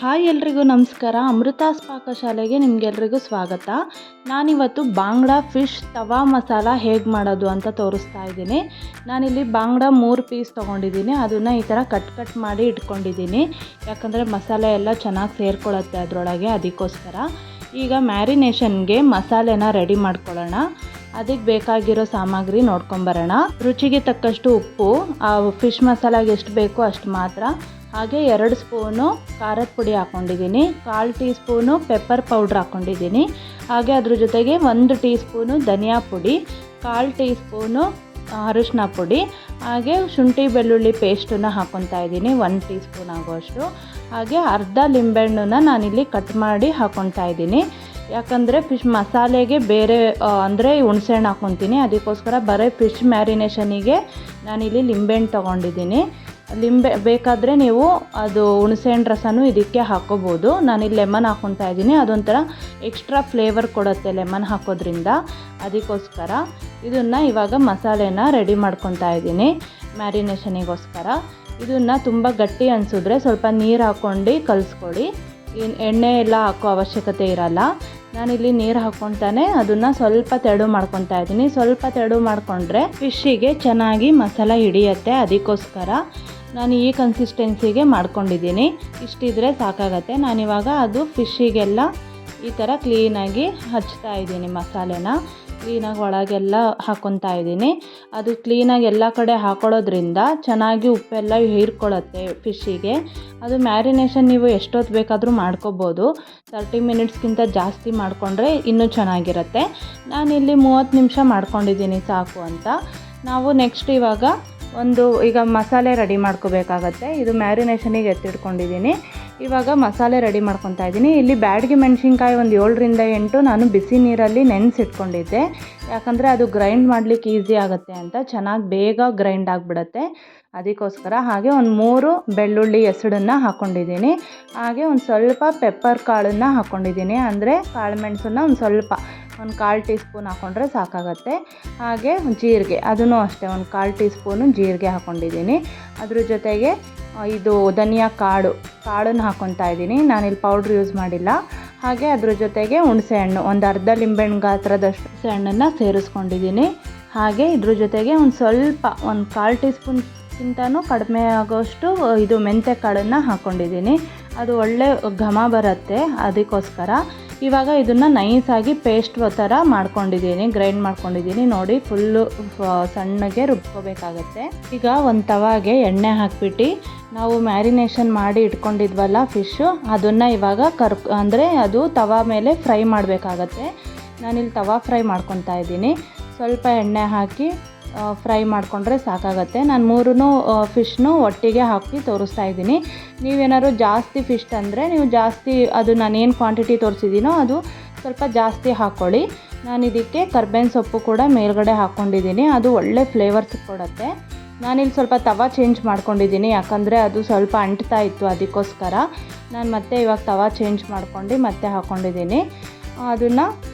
Hi ಎಲ್ರಿಗೂ ನಮಸ್ಕಾರ. ಅಮೃತಾಸ್ ಪಾಕಶಾಲೆಗೆ ನಿಮಗೆಲ್ರಿಗೂ ಸ್ವಾಗತ. ನಾನಿವತ್ತು ಬಾಂಗ್ಡಾ ಫಿಶ್ ತವಾ ಮಸಾಲ ಹೇಗೆ ಮಾಡೋದು ಅಂತ ತೋರಿಸ್ತಾ ಇದ್ದೀನಿ. ನಾನಿಲ್ಲಿ ಬಾಂಗ್ಡಾ 3 ಪೀಸ್ ತೊಗೊಂಡಿದ್ದೀನಿ. ಅದನ್ನು ಈ ಥರ ಕಟ್ ಮಾಡಿ ಇಟ್ಕೊಂಡಿದ್ದೀನಿ, ಯಾಕಂದರೆ ಮಸಾಲೆ ಎಲ್ಲ ಚೆನ್ನಾಗಿ ಸೇರ್ಕೊಳ್ಳುತ್ತೆ ಅದರೊಳಗೆ, ಅದಕ್ಕೋಸ್ಕರ. ಈಗ ಮ್ಯಾರಿನೇಷನ್ಗೆ ಮಸಾಲೆನ ರೆಡಿ ಮಾಡ್ಕೊಳ್ಳೋಣ. ಅದಕ್ಕೆ ಬೇಕಾಗಿರೋ ಸಾಮಗ್ರಿ ನೋಡ್ಕೊಂಬರೋಣ. ರುಚಿಗೆ ತಕ್ಕಷ್ಟು ಉಪ್ಪು, ಫಿಶ್ ಮಸಾಲಾಗೆ ಎಷ್ಟು ಬೇಕೋ ಅಷ್ಟು ಮಾತ್ರ. ಹಾಗೆ 2 ಸ್ಪೂನು ಖಾರದ ಪುಡಿ ಹಾಕ್ಕೊಂಡಿದ್ದೀನಿ, 1/4 ಟೀ ಸ್ಪೂನು ಪೆಪ್ಪರ್ ಪೌಡ್ರ್ ಹಾಕ್ಕೊಂಡಿದ್ದೀನಿ. ಹಾಗೆ ಅದ್ರ ಜೊತೆಗೆ 1 ಟೀ ಸ್ಪೂನು ಧನಿಯಾ ಪುಡಿ, 1/4 ಟೀ ಸ್ಪೂನು ಅರಿಶಿನ ಪುಡಿ, ಹಾಗೆ ಶುಂಠಿ ಬೆಳ್ಳುಳ್ಳಿ ಪೇಸ್ಟನ್ನು ಹಾಕ್ಕೊತಾ ಇದ್ದೀನಿ 1 ಟೀ ಸ್ಪೂನ್ ಆಗೋಷ್ಟು. ಹಾಗೆ ಅರ್ಧ ಲಿಂಬೆಹಣ್ಣನ್ನು ನಾನಿಲ್ಲಿ ಕಟ್ ಮಾಡಿ ಹಾಕ್ಕೊತಾ ಇದ್ದೀನಿ, ಯಾಕಂದರೆ ಫಿಶ್ ಮಸಾಲೆಗೆ ಬೇರೆ ಅಂದರೆ ಹುಣಸೆಹಣ್ಣು ಹಾಕ್ಕೊತೀನಿ. ಅದಕ್ಕೋಸ್ಕರ ಬರೀ ಫಿಶ್ ಮ್ಯಾರಿನೇಷನಿಗೆ ನಾನಿಲ್ಲಿ ಲಿಂಬೆಹಣ್ಣು ತೊಗೊಂಡಿದ್ದೀನಿ. ಲಿಂಬೆ ಬೇಕಾದರೆ ನೀವು ಅದು ಹುಣಸೆಹಣ್ಣು ರಸನೂ ಇದಕ್ಕೆ ಹಾಕ್ಕೋಬೋದು. ನಾನಿಲ್ಲಿ ಲೆಮನ್ ಹಾಕ್ಕೊತಾ ಇದ್ದೀನಿ, ಅದೊಂಥರ ಎಕ್ಸ್ಟ್ರಾ ಫ್ಲೇವರ್ ಕೊಡುತ್ತೆ ಲೆಮನ್ ಹಾಕೋದ್ರಿಂದ. ಅದಕ್ಕೋಸ್ಕರ ಇದನ್ನು ಇವಾಗ ಮಸಾಲೆನ ರೆಡಿ ಮಾಡ್ಕೊತಾ ಇದ್ದೀನಿ ಮ್ಯಾರಿನೇಷನಿಗೋಸ್ಕರ. ಇದನ್ನು ತುಂಬ ಗಟ್ಟಿ ಅನಿಸಿದ್ರೆ ಸ್ವಲ್ಪ ನೀರು ಹಾಕ್ಕೊಂಡು ಕಲಿಸ್ಕೊಳ್ಳಿ. ಎಣ್ಣೆ ಎಲ್ಲ ಹಾಕೋ ಅವಶ್ಯಕತೆ ಇರಲ್ಲ. ನಾನಿಲ್ಲಿ ನೀರು ಹಾಕ್ಕೊತಾನೆ ಅದನ್ನು ಸ್ವಲ್ಪ ತೆಳು ಮಾಡ್ಕೊತಾ ಇದ್ದೀನಿ. ಸ್ವಲ್ಪ ತೆಳು ಮಾಡಿಕೊಂಡ್ರೆ ಫಿಶ್ಶಿಗೆ ಚೆನ್ನಾಗಿ ಮಸಾಲ ಹಿಡಿಯುತ್ತೆ. ಅದಕ್ಕೋಸ್ಕರ ನಾನು ಈ ಕನ್ಸಿಸ್ಟೆನ್ಸಿಗೆ ಮಾಡ್ಕೊಂಡಿದ್ದೀನಿ. ಇಷ್ಟಿದ್ರೆ ಸಾಕಾಗತ್ತೆ. ನಾನಿವಾಗ ಅದು ಫಿಶ್ಶಿಗೆಲ್ಲ ಈ ಥರ ಕ್ಲೀನಾಗಿ ಹಚ್ತಾ ಇದ್ದೀನಿ. ಮಸಾಲೆನ ಕ್ಲೀನಾಗಿ ಒಳಗೆಲ್ಲ ಹಾಕ್ಕೊತಾ ಇದ್ದೀನಿ. ಅದು ಕ್ಲೀನಾಗಿ ಎಲ್ಲ ಕಡೆ ಹಾಕೊಳ್ಳೋದ್ರಿಂದ ಚೆನ್ನಾಗಿ ಉಪ್ಪೆಲ್ಲ ಹೀರ್ಕೊಳ್ಳುತ್ತೆ ಫಿಶ್ಶಿಗೆ. ಅದು ಮ್ಯಾರಿನೇಷನ್ ನೀವು ಎಷ್ಟೊತ್ತು ಬೇಕಾದರೂ ಮಾಡ್ಕೋಬೋದು. 30 ಮಿನಿಟ್ಸ್ಗಿಂತ ಜಾಸ್ತಿ ಮಾಡಿಕೊಂಡ್ರೆ ಇನ್ನೂ ಚೆನ್ನಾಗಿರುತ್ತೆ. ನಾನಿಲ್ಲಿ 30 ನಿಮಿಷ ಮಾಡ್ಕೊಂಡಿದ್ದೀನಿ ಸಾಕು ಅಂತ. ನಾವು ನೆಕ್ಸ್ಟ್ ಈಗ ಮಸಾಲೆ ರೆಡಿ ಮಾಡ್ಕೋಬೇಕಾಗತ್ತೆ. ಇದು ಮ್ಯಾರಿನೇಷನಿಗೆ ಎತ್ತಿಟ್ಕೊಂಡಿದ್ದೀನಿ. ಇವಾಗ ಮಸಾಲೆ ರೆಡಿ ಮಾಡ್ಕೊತಾ ಇದ್ದೀನಿ. ಇಲ್ಲಿ ಬ್ಯಾಡಗಿ ಮೆಣಸಿನ್ಕಾಯಿ ಒಂದು 7ರಿಂದ 8 ನಾನು ಬಿಸಿ ನೀರಲ್ಲಿ ನೆನೆಸಿಟ್ಕೊಂಡಿದ್ದೆ, ಯಾಕಂದರೆ ಅದು ಗ್ರೈಂಡ್ ಮಾಡಲಿಕ್ಕೆ ಈಸಿ ಆಗುತ್ತೆ ಅಂತ, ಚೆನ್ನಾಗಿ ಬೇಗ ಗ್ರೈಂಡ್ ಆಗಿಬಿಡುತ್ತೆ. ಅದಕ್ಕೋಸ್ಕರ. ಹಾಗೆ ಒಂದು 3 ಬೆಳ್ಳುಳ್ಳಿ ಎಸಳನ್ನು ಹಾಕ್ಕೊಂಡಿದ್ದೀನಿ. ಹಾಗೆ ಒಂದು ಸ್ವಲ್ಪ ಪೆಪ್ಪರ್ ಕಾಳನ್ನು ಹಾಕ್ಕೊಂಡಿದ್ದೀನಿ, ಅಂದರೆ ಕಾಳು ಮೆಣಸನ್ನು ಒಂದು 1/4 ಟೀ ಸ್ಪೂನ್ ಹಾಕ್ಕೊಂಡ್ರೆ ಸಾಕಾಗತ್ತೆ. ಹಾಗೆ ಜೀರಿಗೆ, ಅದನ್ನು ಅಷ್ಟೇ ಒಂದು 1/4 ಟೀ ಸ್ಪೂನು ಜೀರಿಗೆ ಹಾಕ್ಕೊಂಡಿದ್ದೀನಿ. ಅದ್ರ ಜೊತೆಗೆ ಇದು ಧನಿಯಾ ಕಾಳನ್ನು ಹಾಕ್ಕೊತಾ ಇದ್ದೀನಿ. ನಾನಿಲ್ಲಿ ಪೌಡ್ರ್ ಯೂಸ್ ಮಾಡಿಲ್ಲ. ಹಾಗೆ ಅದ್ರ ಜೊತೆಗೆ ಹುಣಸೆಹಣ್ಣು ಒಂದು ಅರ್ಧ ಲಿಂಬೆಹಣ್ಣು ಗಾತ್ರದಷ್ಟು ಹುಣಸೆಹಣ್ಣನ್ನು ಸೇರಿಸ್ಕೊಂಡಿದ್ದೀನಿ. ಹಾಗೆ ಇದ್ರ ಜೊತೆಗೆ ಒಂದು 1/4 ಟೀ ಸ್ಪೂನ್ಗಿಂತನೂ ಕಡಿಮೆ ಆಗೋಷ್ಟು ಇದು ಮೆಂತ್ಯ ಕಾಳನ್ನು ಹಾಕ್ಕೊಂಡಿದ್ದೀನಿ. ಅದು ಒಳ್ಳೆ ಘಮ ಬರುತ್ತೆ, ಅದಕ್ಕೋಸ್ಕರ. ಇವಾಗ ಇದನ್ನು ನೈಸಾಗಿ ಪೇಸ್ಟ್ ಥರ ಮಾಡ್ಕೊಂಡಿದ್ದೀನಿ, ಗ್ರೈಂಡ್ ಮಾಡ್ಕೊಂಡಿದ್ದೀನಿ. ನೋಡಿ, ಫುಲ್ಲು ಸಣ್ಣಗೆ ರುಬ್ಕೋಬೇಕಾಗತ್ತೆ. ಈಗ ಒಂದು ತವಾಗೆ ಎಣ್ಣೆ ಹಾಕ್ಬಿಟ್ಟು ನಾವು ಮ್ಯಾರಿನೇಷನ್ ಮಾಡಿ ಇಟ್ಕೊಂಡಿದ್ವಲ್ಲ ಫಿಶ್ಶು, ಅದನ್ನು ಇವಾಗ ಅಂದರೆ ಅದು ತವಾ ಮೇಲೆ ಫ್ರೈ ಮಾಡಬೇಕಾಗತ್ತೆ. ನಾನಿಲ್ಲಿ ತವಾ ಫ್ರೈ ಮಾಡ್ಕೊತಾ ಇದ್ದೀನಿ. ಸ್ವಲ್ಪ ಎಣ್ಣೆ ಹಾಕಿ ಫ್ರೈ ಮಾಡಿಕೊಂಡ್ರೆ ಸಾಕಾಗತ್ತೆ. ನಾನು 3 ಫಿಶ್ನು ಒಟ್ಟಿಗೆ ಹಾಕಿ ತೋರಿಸ್ತಾ ಇದ್ದೀನಿ. ನೀವೇನಾದ್ರು ಜಾಸ್ತಿ ಫಿಶ್ ತಂದರೆ ನೀವು ಜಾಸ್ತಿ, ಅದು ನಾನೇನು ಕ್ವಾಂಟಿಟಿ ತೋರಿಸಿದ್ದೀನೋ ಅದು ಸ್ವಲ್ಪ ಜಾಸ್ತಿ ಹಾಕ್ಕೊಳ್ಳಿ. ನಾನು ಇದಕ್ಕೆ ಕರ್ಬೇವಿನ ಸೊಪ್ಪು ಕೂಡ ಮೇಲ್ಗಡೆ ಹಾಕ್ಕೊಂಡಿದ್ದೀನಿ, ಅದು ಒಳ್ಳೆ ಫ್ಲೇವರ್ಸ್ ಕೊಡುತ್ತೆ. ನಾನಿಲ್ಲಿ ಸ್ವಲ್ಪ ತವಾ ಚೇಂಜ್ ಮಾಡ್ಕೊಂಡಿದ್ದೀನಿ, ಯಾಕಂದರೆ ಅದು ಸ್ವಲ್ಪ ಅಂಟ್ತಾ ಇತ್ತು. ಅದಕ್ಕೋಸ್ಕರ ನಾನು ಮತ್ತೆ ಇವಾಗ ತವಾ ಚೇಂಜ್ ಮಾಡ್ಕೊಂಡು ಮತ್ತೆ ಹಾಕ್ಕೊಂಡಿದ್ದೀನಿ. ಅದನ್ನು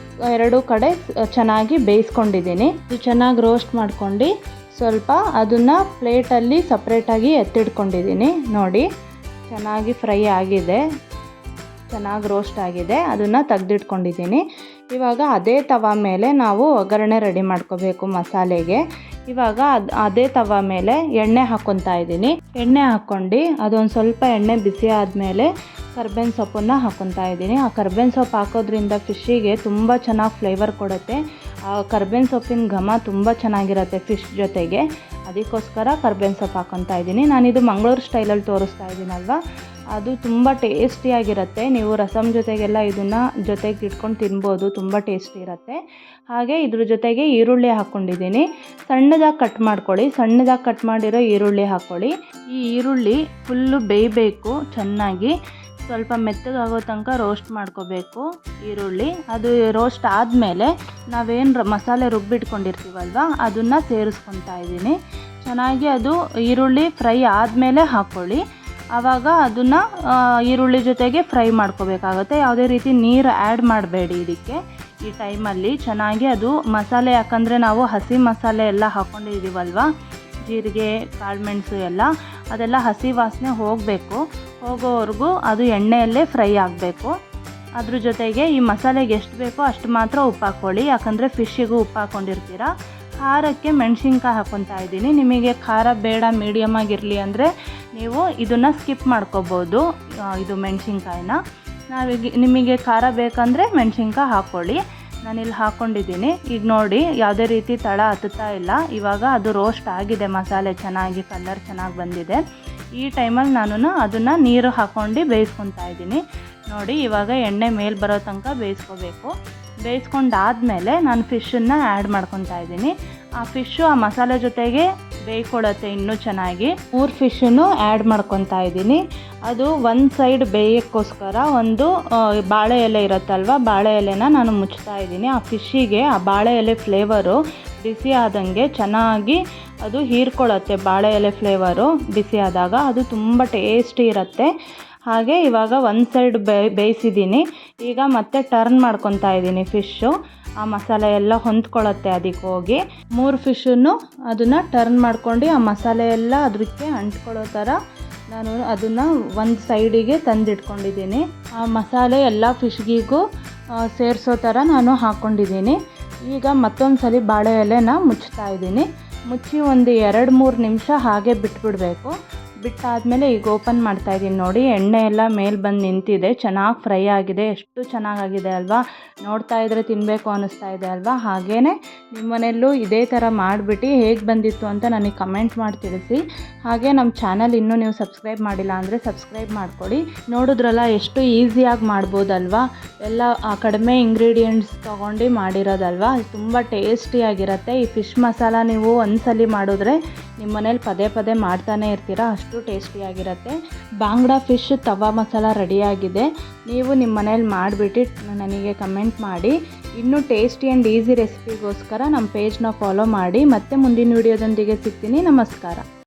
2 ಕಡೆ ಚೆನ್ನಾಗಿ ಬೇಯಿಸ್ಕೊಂಡಿದ್ದೀನಿ. ಇದು ಚೆನ್ನಾಗಿ ರೋಸ್ಟ್ ಮಾಡ್ಕೊಂಡು ಸ್ವಲ್ಪ ಅದನ್ನು ಪ್ಲೇಟಲ್ಲಿ ಸಪ್ರೇಟಾಗಿ ಎತ್ತಿಟ್ಕೊಂಡಿದ್ದೀನಿ. ನೋಡಿ, ಚೆನ್ನಾಗಿ ಫ್ರೈ ಆಗಿದೆ, ಚೆನ್ನಾಗಿ ರೋಸ್ಟ್ ಆಗಿದೆ. ಅದನ್ನು ತೆಗೆದಿಟ್ಕೊಂಡಿದ್ದೀನಿ. ಇವಾಗ ಅದೇ ತವಾ ಮೇಲೆ ನಾವು ಒಗ್ಗರಣೆ ರೆಡಿ ಮಾಡ್ಕೋಬೇಕು ಮಸಾಲೆಗೆ. ಇವಾಗ ಅದೇ ತವಾ ಮೇಲೆ ಎಣ್ಣೆ ಹಾಕ್ಕೊತಾ ಇದ್ದೀನಿ. ಎಣ್ಣೆ ಹಾಕ್ಕೊಂಡು ಅದೊಂದು ಸ್ವಲ್ಪ ಎಣ್ಣೆ ಬಿಸಿ ಆದಮೇಲೆ ಕರ್ಬೇವಿನ ಸೊಪ್ಪನ್ನು ಹಾಕ್ಕೊತಾ ಇದ್ದೀನಿ. ಆ ಕರ್ಬೇವಿನ ಸೊಪ್ಪು ಹಾಕೋದ್ರಿಂದ ಫಿಶ್ಶಿಗೆ ತುಂಬ ಚೆನ್ನಾಗಿ ಫ್ಲೇವರ್ ಕೊಡುತ್ತೆ. ಆ ಕರ್ಬೇವಿನ ಸೊಪ್ಪಿನ ಘಮ ತುಂಬ ಚೆನ್ನಾಗಿರುತ್ತೆ ಫಿಶ್ ಜೊತೆಗೆ. ಅದಕ್ಕೋಸ್ಕರ ಕರ್ಬೇವಿನ ಸೊಪ್ಪು ಹಾಕ್ಕೊತಾ ಇದ್ದೀನಿ. ನಾನಿದು ಮಂಗಳೂರು ಸ್ಟೈಲಲ್ಲಿ ತೋರಿಸ್ತಾ ಇದ್ದೀನಲ್ವ, ಅದು ತುಂಬ ಟೇಸ್ಟಿಯಾಗಿರುತ್ತೆ. ನೀವು ರಸಮ್ ಜೊತೆಗೆಲ್ಲ ಇದನ್ನು ಜೊತೆಗೆ ಇಟ್ಕೊಂಡು ತಿನ್ಬೋದು, ತುಂಬ ಟೇಸ್ಟಿ ಇರುತ್ತೆ. ಹಾಗೆ ಇದ್ರ ಜೊತೆಗೆ ಈರುಳ್ಳಿ ಹಾಕ್ಕೊಂಡಿದ್ದೀನಿ. ಸಣ್ಣದಾಗಿ ಕಟ್ ಮಾಡ್ಕೊಳ್ಳಿ. ಸಣ್ಣದಾಗಿ ಕಟ್ ಮಾಡಿರೋ ಈರುಳ್ಳಿ ಹಾಕ್ಕೊಳ್ಳಿ. ಈ ಈರುಳ್ಳಿ ಫುಲ್ಲು ಬೇಯಬೇಕು, ಚೆನ್ನಾಗಿ ಸ್ವಲ್ಪ ಮೆತ್ತಗಾಗೋ ತನಕ ರೋಸ್ಟ್ ಮಾಡ್ಕೋಬೇಕು ಈರುಳ್ಳಿ. ಅದು ರೋಸ್ಟ್ ಆದಮೇಲೆ ನಾವೇನು ಮಸಾಲೆ ರುಬ್ಬಿಟ್ಕೊಂಡಿರ್ತೀವಲ್ವ ಅದನ್ನು ಸೇರಿಸ್ಕೊತಾ ಇದ್ದೀನಿ. ಚೆನ್ನಾಗಿ ಅದು ಈರುಳ್ಳಿ ಫ್ರೈ ಆದಮೇಲೆ ಹಾಕ್ಕೊಳ್ಳಿ. ಆವಾಗ ಅದನ್ನು ಈರುಳ್ಳಿ ಜೊತೆಗೆ ಫ್ರೈ ಮಾಡ್ಕೋಬೇಕಾಗುತ್ತೆ. ಯಾವುದೇ ರೀತಿ ನೀರು ಆ್ಯಡ್ ಮಾಡಬೇಡಿ ಇದಕ್ಕೆ. ಈ ಟೈಮಲ್ಲಿ ಚೆನ್ನಾಗಿ ಅದು ಮಸಾಲೆ, ಯಾಕಂದರೆ ನಾವು ಹಸಿ ಮಸಾಲೆ ಎಲ್ಲ ಹಾಕ್ಕೊಂಡಿದ್ದೀವಲ್ವ, ಜೀರಿಗೆ ಕಾಳುಮೆಣಸು ಎಲ್ಲ, ಅದೆಲ್ಲ ಹಸಿ ವಾಸನೆ ಹೋಗಬೇಕು. ಹೋಗೋವರೆಗೂ ಅದು ಎಣ್ಣೆಯಲ್ಲೇ ಫ್ರೈ ಆಗಬೇಕು. ಅದ್ರ ಜೊತೆಗೆ ಈ ಮಸಾಲೆಗೆ ಎಷ್ಟು ಬೇಕೋ ಅಷ್ಟು ಮಾತ್ರ ಉಪ್ಪು ಹಾಕ್ಕೊಳ್ಳಿ, ಯಾಕಂದರೆ ಫಿಶ್ಶಿಗೂ ಉಪ್ಪು ಹಾಕ್ಕೊಂಡಿರ್ತೀರ. ಖಾರಕ್ಕೆ ಮೆಣಸಿನ್ಕಾಯಿ ಹಾಕ್ಕೊತಾ ಇದ್ದೀನಿ. ನಿಮಗೆ ಖಾರ ಬೇಡ ಮೀಡಿಯಮ್ ಆಗಿರಲಿ ಅಂದರೆ ನೀವು ಇದನ್ನು ಸ್ಕಿಪ್ ಮಾಡ್ಕೋಬೋದು, ಇದು ಮೆಣಸಿನ್ಕಾಯಿನ. ನಿಮಗೆ ಖಾರ ಬೇಕಂದರೆ ಮೆಣಸಿನ್ಕಾಯಿ ಹಾಕ್ಕೊಳ್ಳಿ. ನಾನಿಲ್ಲಿ ಹಾಕ್ಕೊಂಡಿದ್ದೀನಿ. ಈಗ ನೋಡಿ ಯಾವುದೇ ರೀತಿ ತಳ ಹತ್ತುತ್ತಾ ಇಲ್ಲ. ಇವಾಗ ಅದು ರೋಸ್ಟ್ ಆಗಿದೆ, ಮಸಾಲೆ ಚೆನ್ನಾಗಿ ಕಲರ್ ಚೆನ್ನಾಗಿ ಬಂದಿದೆ. ಈ ಟೈಮಲ್ಲಿ ನಾನು ಅದನ್ನು ನೀರು ಹಾಕ್ಕೊಂಡು ಬೇಯಿಸ್ಕೊತಾ ಇದ್ದೀನಿ. ನೋಡಿ ಇವಾಗ ಎಣ್ಣೆ ಮೇಲೆ ಬರೋ ತನಕ ಬೇಯಿಸ್ಕೋಬೇಕು. ಬೇಯಿಸ್ಕೊಂಡಾದಮೇಲೆ ನಾನು ಫಿಶನ್ನು ಆ್ಯಡ್ ಮಾಡ್ಕೊತಾ ಇದ್ದೀನಿ. ಆ ಫಿಶ್ಶು ಆ ಮಸಾಲೆ ಜೊತೆಗೆ ಬೇಯ್ಕೊಳ್ಳುತ್ತೆ ಇನ್ನೂ ಚೆನ್ನಾಗಿ. 3 ಫಿಶನ್ನು ಆ್ಯಡ್ ಮಾಡ್ಕೊತಾ ಇದ್ದೀನಿ. ಅದು ಒಂದು ಸೈಡ್ ಬೇಯೋಕ್ಕೋಸ್ಕರ ಒಂದು ಬಾಳೆ ಎಲೆ ಇರುತ್ತಲ್ವ, ಬಾಳೆ ಎಲೆನ ನಾನು ಮುಚ್ತಾ ಇದ್ದೀನಿ. ಆ ಫಿಶ್ಶಿಗೆ ಆ ಬಾಳೆ ಎಲೆ ಫ್ಲೇವರು ಬಿಸಿ ಆದಂಗೆ ಚೆನ್ನಾಗಿ ಅದು ಹೀರ್ಕೊಳ್ಳುತ್ತೆ. ಬಾಳೆ ಎಲೆ ಫ್ಲೇವರು ಬಿಸಿ ಆದಾಗ ಅದು ತುಂಬ ಟೇಸ್ಟಿ ಇರುತ್ತೆ. ಹಾಗೆ ಇವಾಗ ಒಂದು ಸೈಡ್ ಬೇಯಿಸಿದ್ದೀನಿ. ಈಗ ಮತ್ತೆ ಟರ್ನ್ ಮಾಡ್ಕೊತಾ ಇದ್ದೀನಿ ಫಿಶ್ಶು. ಆ ಮಸಾಲೆ ಎಲ್ಲ ಹೊಂದ್ಕೊಳ್ಳುತ್ತೆ ಅದಕ್ಕೆ ಹೋಗಿ. 3 ಫಿಶನ್ನು ಅದನ್ನು ಟರ್ನ್ ಮಾಡ್ಕೊಂಡು ಆ ಮಸಾಲೆ ಎಲ್ಲ ಅದಕ್ಕೆ ಅಂಟ್ಕೊಳ್ಳೋ ಥರ ನಾನು ಅದನ್ನು ಒಂದು ಸೈಡಿಗೆ ತಂದಿಟ್ಕೊಂಡಿದ್ದೀನಿ. ಆ ಮಸಾಲೆ ಎಲ್ಲ ಫಿಶ್ಗಿಗೂ ಸೇರಿಸೋ ಥರ ನಾನು ಹಾಕ್ಕೊಂಡಿದ್ದೀನಿ. ಈಗ ಮತ್ತೊಂದು ಸಲ ಬಾಳೆ ಎಲೆನ ಮುಚ್ತಾ ಇದ್ದೀನಿ. ಮುಚ್ಚಿ ಒಂದು 2-3 ನಿಮಿಷ ಹಾಗೆ ಬಿಟ್ಬಿಡಬೇಕು. ಬಿಟ್ಟಾದಮೇಲೆ ಈಗ ಓಪನ್ ಮಾಡ್ತಾಯಿದ್ದೀನಿ. ನೋಡಿ ಎಣ್ಣೆ ಎಲ್ಲ ಮೇಲೆ ಬಂದು ನಿಂತಿದೆ, ಚೆನ್ನಾಗಿ ಫ್ರೈ ಆಗಿದೆ. ಎಷ್ಟು ಚೆನ್ನಾಗಾಗಿದೆ ಅಲ್ವಾ, ನೋಡ್ತಾ ಇದ್ದರೆ ತಿನ್ನಬೇಕು ಅನ್ನಿಸ್ತಾ ಇದೆ ಅಲ್ವಾ. ಹಾಗೇ ನಿಮ್ಮ ಮನೆಯಲ್ಲೂ ಇದೇ ಥರ ಮಾಡಿಬಿಟ್ಟು ಹೇಗೆ ಬಂದಿತ್ತು ಅಂತ ನನಗೆ ಕಮೆಂಟ್ ಮಾಡಿ ತಿಳಿಸಿ. ಹಾಗೆ ನಮ್ಮ ಚಾನಲ್ ಇನ್ನೂ ನೀವು ಸಬ್ಸ್ಕ್ರೈಬ್ ಮಾಡಿಲ್ಲ ಅಂದರೆ ಸಬ್ಸ್ಕ್ರೈಬ್ ಮಾಡ್ಕೊಳ್ಳಿ. ನೋಡಿದ್ರಲ್ಲ ಎಷ್ಟು ಈಸಿಯಾಗಿ ಮಾಡ್ಬೋದಲ್ವಾ, ಎಲ್ಲ ಕಡಿಮೆ ಇಂಗ್ರೀಡಿಯೆಂಟ್ಸ್ ತೊಗೊಂಡು ಮಾಡಿರೋದಲ್ವಾ, ತುಂಬ ಟೇಸ್ಟಿಯಾಗಿರುತ್ತೆ. ಈ ಫಿಶ್ ಮಸಾಲ ನೀವು ಒಂದ್ಸಲಿ ಮಾಡಿದ್ರೆ ನಿಮ್ಮ ಮನೇಲಿ ಪದೇ ಪದೇ ಮಾಡ್ತಾನೆ ಇರ್ತೀರ, ಅಷ್ಟು ಟೇಸ್ಟಿಯಾಗಿರುತ್ತೆ. ಬಾಂಗ್ಡಾ ಫಿಶ್ ತವಾ ಮಸಾಲ ರೆಡಿಯಾಗಿದೆ. ನೀವು ನಿಮ್ಮ ಮನೇಲಿ ಮಾಡಿಬಿಟ್ಟು ನನಗೆ ಕಮೆಂಟ್ ಮಾಡಿ. ಇನ್ನೂ ಟೇಸ್ಟಿ ಆ್ಯಂಡ್ ಈಸಿ ರೆಸಿಪಿಗೋಸ್ಕರ ನಮ್ಮ ಪೇಜ್ನ ಫಾಲೋ ಮಾಡಿ. ಮತ್ತೆ ಮುಂದಿನ ವಿಡಿಯೋದೊಂದಿಗೆ ಸಿಗ್ತೀನಿ. ನಮಸ್ಕಾರ.